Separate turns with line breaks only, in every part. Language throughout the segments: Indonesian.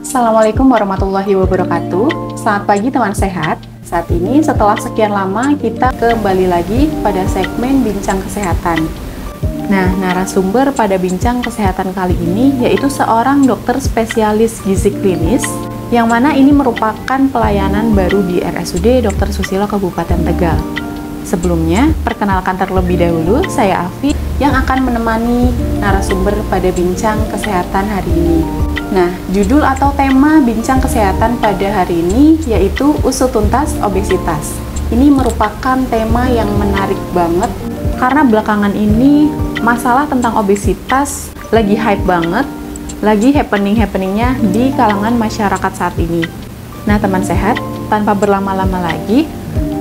Assalamualaikum warahmatullahi wabarakatuh. Selamat pagi teman sehat. Saat ini setelah sekian lama kita kembali lagi pada segmen Bincang Kesehatan. Nah, narasumber pada Bincang Kesehatan kali ini yaitu seorang dokter spesialis gizi klinis, yang mana ini merupakan pelayanan baru di RSUD Dr. Susilo Kabupaten Tegal. Sebelumnya, perkenalkan terlebih dahulu, saya Afi yang akan menemani narasumber pada Bincang Kesehatan hari ini. Nah, judul atau tema Bincang Kesehatan pada hari ini yaitu Usut Tuntas Obesitas. Ini merupakan tema yang menarik banget karena belakangan ini masalah tentang obesitas lagi hype banget, lagi happening-happeningnya di kalangan masyarakat saat ini. Nah, teman sehat, tanpa berlama-lama lagi,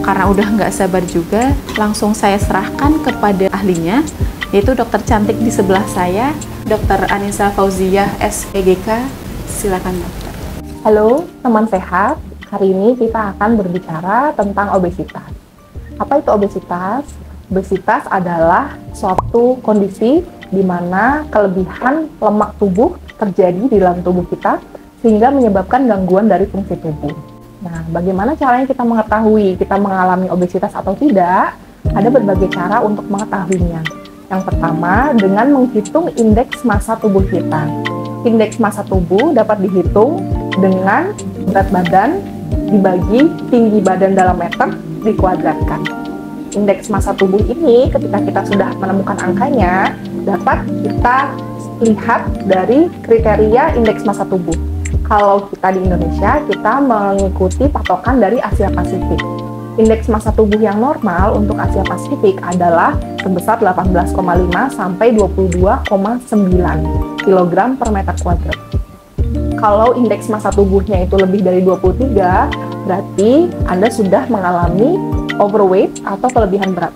karena udah nggak sabar juga, langsung saya serahkan kepada ahlinya, yaitu dokter cantik di sebelah saya, Dr. Anissa Fauziah, SPGK. Silakan dokter.
Halo teman sehat, hari ini kita akan berbicara tentang obesitas. Apa itu obesitas? Obesitas adalah suatu kondisi di mana kelebihan lemak tubuh terjadi di dalam tubuh kita sehingga menyebabkan gangguan dari fungsi tubuh. Nah, bagaimana caranya kita mengetahui kita mengalami obesitas atau tidak? Ada berbagai cara untuk mengetahuinya. Yang pertama, dengan menghitung indeks massa tubuh kita. Indeks massa tubuh dapat dihitung dengan berat badan dibagi tinggi badan dalam meter dikuadratkan. Indeks massa tubuh ini ketika kita sudah menemukan angkanya, dapat kita lihat dari kriteria indeks massa tubuh. Kalau kita di Indonesia, kita mengikuti patokan dari Asia Pasifik. Indeks massa tubuh yang normal untuk Asia Pasifik adalah sebesar 18,5 sampai 22,9 kg per meter kuadrat. Kalau indeks massa tubuhnya itu lebih dari 23, berarti Anda sudah mengalami overweight atau kelebihan berat.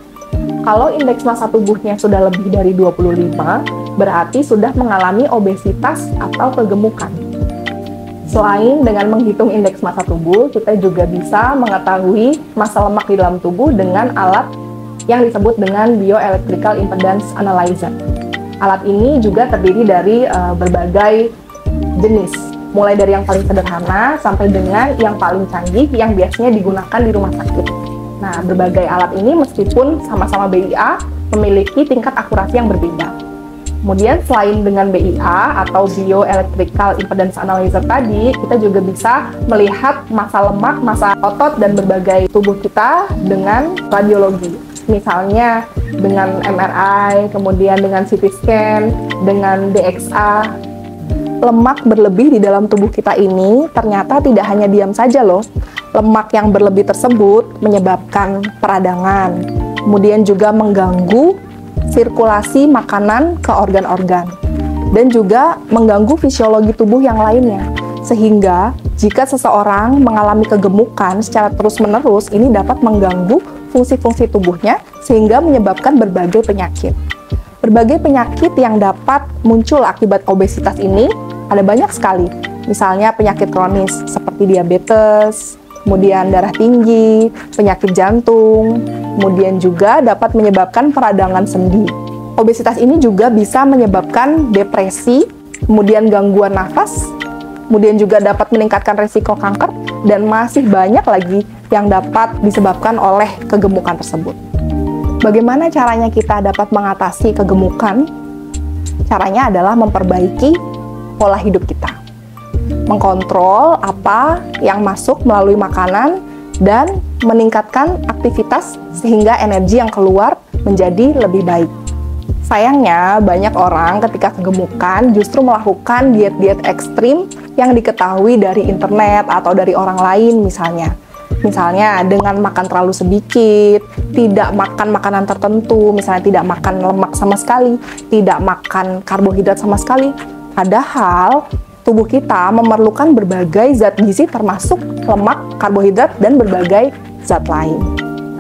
Kalau indeks massa tubuhnya sudah lebih dari 25, berarti sudah mengalami obesitas atau kegemukan. Selain dengan menghitung indeks massa tubuh, kita juga bisa mengetahui massa lemak di dalam tubuh dengan alat yang disebut dengan Bioelectrical Impedance Analyzer. Alat ini juga terdiri dari berbagai jenis, mulai dari yang paling sederhana sampai dengan yang paling canggih yang biasanya digunakan di rumah sakit. Nah, berbagai alat ini meskipun sama-sama BIA memiliki tingkat akurasi yang berbeda. Kemudian selain dengan BIA atau Bioelectrical Impedance Analyzer tadi, kita juga bisa melihat massa lemak, massa otot, dan berbagai tubuh kita dengan radiologi. Misalnya dengan MRI, kemudian dengan CT scan, dengan DXA. Lemak berlebih di dalam tubuh kita ini ternyata tidak hanya diam saja loh. Lemak yang berlebih tersebut menyebabkan peradangan, kemudian juga mengganggu sirkulasi makanan ke organ-organ, dan juga mengganggu fisiologi tubuh yang lainnya. Sehingga jika seseorang mengalami kegemukan secara terus-menerus, ini dapat mengganggu fungsi-fungsi tubuhnya sehingga menyebabkan berbagai penyakit. Berbagai penyakit yang dapat muncul akibat obesitas ini ada banyak sekali. Misalnya penyakit kronis seperti diabetes, kemudian darah tinggi, penyakit jantung, kemudian juga dapat menyebabkan peradangan sendi. Obesitas ini juga bisa menyebabkan depresi, kemudian gangguan nafas, kemudian juga dapat meningkatkan risiko kanker, dan masih banyak lagi yang dapat disebabkan oleh kegemukan tersebut. Bagaimana caranya kita dapat mengatasi kegemukan? Caranya adalah memperbaiki pola hidup kita. Mengkontrol apa yang masuk melalui makanan dan meningkatkan aktivitas sehingga energi yang keluar menjadi lebih baik. Sayangnya, banyak orang ketika kegemukan justru melakukan diet-diet ekstrim yang diketahui dari internet atau dari orang lain misalnya. Misalnya dengan makan terlalu sedikit, tidak makan makanan tertentu, misalnya tidak makan lemak sama sekali, tidak makan karbohidrat sama sekali. Padahal tubuh kita memerlukan berbagai zat gizi termasuk lemak, karbohidrat, dan berbagai zat lain.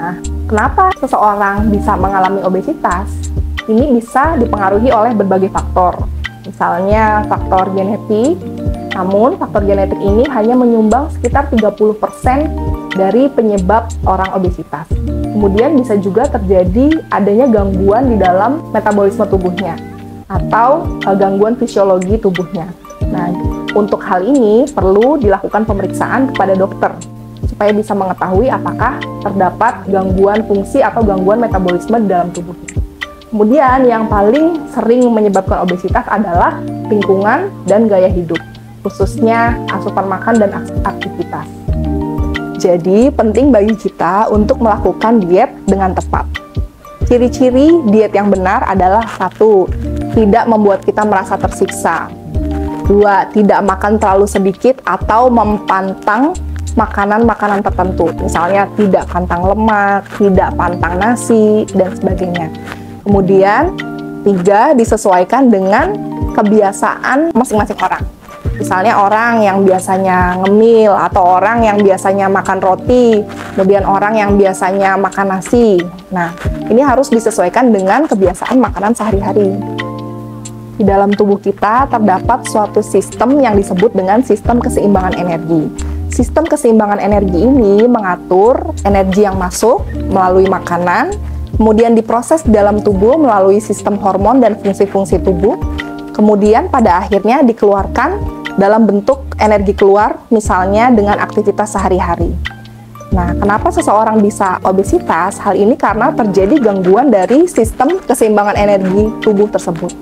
Nah, kenapa seseorang bisa mengalami obesitas? Ini bisa dipengaruhi oleh berbagai faktor. Misalnya faktor genetik, namun faktor genetik ini hanya menyumbang sekitar 30% dari penyebab orang obesitas. Kemudian bisa juga terjadi adanya gangguan di dalam metabolisme tubuhnya. atau gangguan fisiologi tubuhnya. Nah, untuk hal ini perlu dilakukan pemeriksaan kepada dokter supaya bisa mengetahui apakah terdapat gangguan fungsi atau gangguan metabolisme di dalam tubuh. Kemudian yang paling sering menyebabkan obesitas adalah lingkungan dan gaya hidup, khususnya asupan makan dan aktivitas. Jadi penting bagi kita untuk melakukan diet dengan tepat. Ciri-ciri diet yang benar adalah 1. Tidak membuat kita merasa tersiksa. 2. Tidak makan terlalu sedikit atau mempantang makanan-makanan tertentu. Misalnya tidak pantang lemak, tidak pantang nasi, dan sebagainya. Kemudian 3. Disesuaikan dengan kebiasaan masing-masing orang. Misalnya orang yang biasanya ngemil atau orang yang biasanya makan roti, kemudian orang yang biasanya makan nasi. Nah, ini harus disesuaikan dengan kebiasaan makanan sehari-hari. Di dalam tubuh kita terdapat suatu sistem yang disebut dengan sistem keseimbangan energi. Sistem keseimbangan energi ini mengatur energi yang masuk melalui makanan, kemudian diproses di dalam tubuh melalui sistem hormon dan fungsi-fungsi tubuh, kemudian pada akhirnya dikeluarkan dalam bentuk energi keluar, misalnya dengan aktivitas sehari-hari. Nah, kenapa seseorang bisa obesitas? Hal ini karena terjadi gangguan dari sistem keseimbangan energi tubuh tersebut.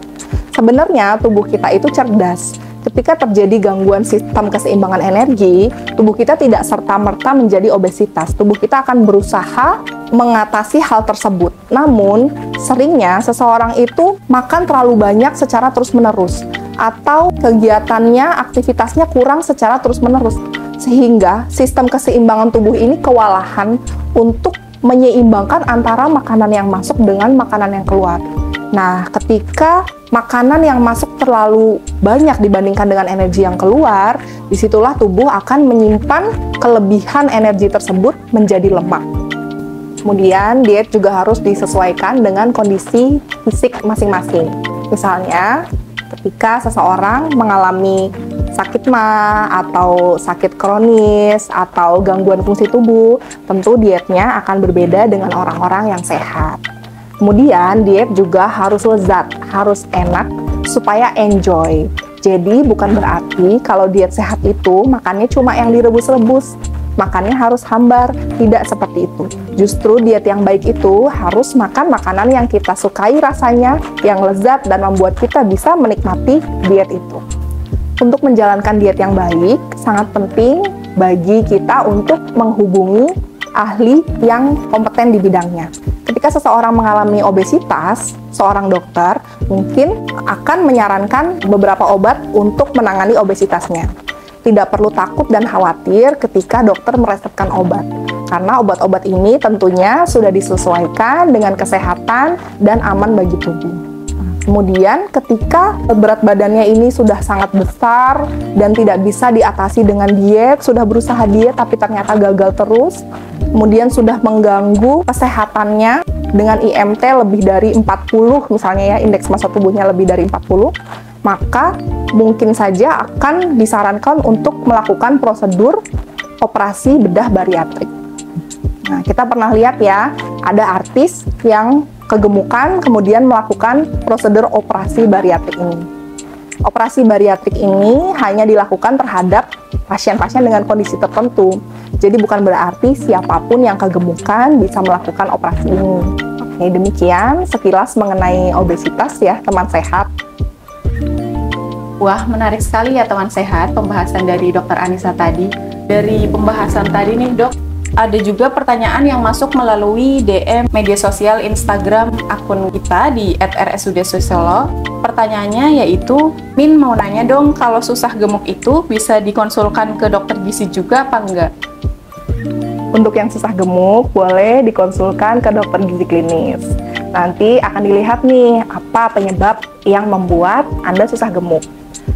Sebenarnya tubuh kita itu cerdas. Ketika terjadi gangguan sistem keseimbangan energi, tubuh kita tidak serta-merta menjadi obesitas. Tubuh kita akan berusaha mengatasi hal tersebut. Namun, seringnya seseorang itu makan terlalu banyak secara terus-menerus, atau kegiatannya, aktivitasnya kurang secara terus-menerus, sehingga sistem keseimbangan tubuh ini kewalahan untuk menyeimbangkan antara makanan yang masuk dengan makanan yang keluar. Nah, ketika makanan yang masuk terlalu banyak dibandingkan dengan energi yang keluar, disitulah tubuh akan menyimpan kelebihan energi tersebut menjadi lemak. Kemudian, diet juga harus disesuaikan dengan kondisi fisik masing-masing. Misalnya, ketika seseorang mengalami sakit MA atau sakit kronis atau gangguan fungsi tubuh, tentu dietnya akan berbeda dengan orang-orang yang sehat. Kemudian diet juga harus lezat, harus enak supaya enjoy. Jadi bukan berarti kalau diet sehat itu makannya cuma yang direbus-rebus, makannya harus hambar, tidak seperti itu. Justru diet yang baik itu harus makan makanan yang kita sukai rasanya, yang lezat dan membuat kita bisa menikmati diet itu. Untuk menjalankan diet yang baik, sangat penting bagi kita untuk menghubungi ahli yang kompeten di bidangnya. Ketika seseorang mengalami obesitas, seorang dokter mungkin akan menyarankan beberapa obat untuk menangani obesitasnya. Tidak perlu takut dan khawatir ketika dokter meresepkan obat, karena obat-obat ini tentunya sudah disesuaikan dengan kesehatan dan aman bagi tubuh. Kemudian ketika berat badannya ini sudah sangat besar dan tidak bisa diatasi dengan diet, sudah berusaha diet tapi ternyata gagal terus, kemudian sudah mengganggu kesehatannya dengan IMT lebih dari 40 misalnya ya, indeks massa tubuhnya lebih dari 40, maka mungkin saja akan disarankan untuk melakukan prosedur operasi bedah bariatrik. Nah, kita pernah lihat ya, ada artis yang kegemukan kemudian melakukan prosedur operasi bariatrik ini. Operasi bariatrik ini hanya dilakukan terhadap pasien-pasien dengan kondisi tertentu. Jadi bukan berarti siapapun yang kegemukan bisa melakukan operasi ini. Oke, demikian sekilas mengenai obesitas ya, teman sehat.
Wah, menarik sekali ya teman sehat pembahasan dari Dr. Anissa tadi. Dari pembahasan tadi nih dok, ada juga pertanyaan yang masuk melalui DM media sosial Instagram akun kita di @rsud-sosiolog. Pertanyaannya yaitu, Min mau nanya dong, kalau susah gemuk itu bisa dikonsulkan ke dokter gizi juga apa enggak?
Untuk yang susah gemuk, boleh dikonsulkan ke dokter gizi klinis. Nanti akan dilihat nih, apa penyebab yang membuat Anda susah gemuk.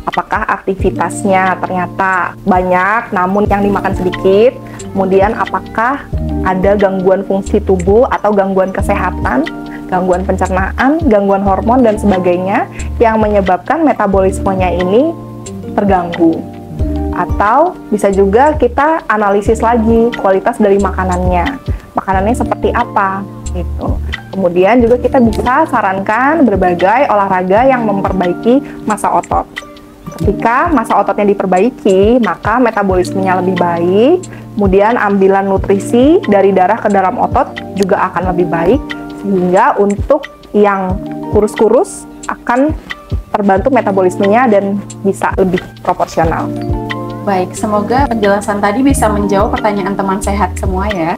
Apakah aktivitasnya ternyata banyak namun yang dimakan sedikit, kemudian apakah ada gangguan fungsi tubuh atau gangguan kesehatan, gangguan pencernaan, gangguan hormon dan sebagainya yang menyebabkan metabolismenya ini terganggu. Atau bisa juga kita analisis lagi kualitas dari makanannya. Makanannya seperti apa gitu. Kemudian juga kita bisa sarankan berbagai olahraga yang memperbaiki massa otot. Ketika massa ototnya diperbaiki, maka metabolismenya lebih baik, kemudian ambilan nutrisi dari darah ke dalam otot juga akan lebih baik, sehingga untuk yang kurus-kurus akan terbantu metabolismenya dan bisa lebih proporsional.
Baik, semoga penjelasan tadi bisa menjawab pertanyaan teman sehat semua ya.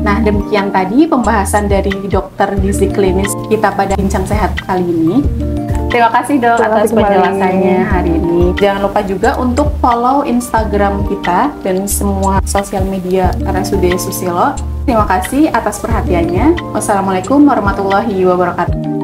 Nah, demikian tadi pembahasan dari dokter gizi klinis kita pada Bincang Sehat kali ini. Terima kasih dok atas penjelasannya hari ini. Jangan lupa juga untuk follow Instagram kita dan semua sosial media RSUD Susilo. Terima kasih atas perhatiannya. Wassalamualaikum warahmatullahi wabarakatuh.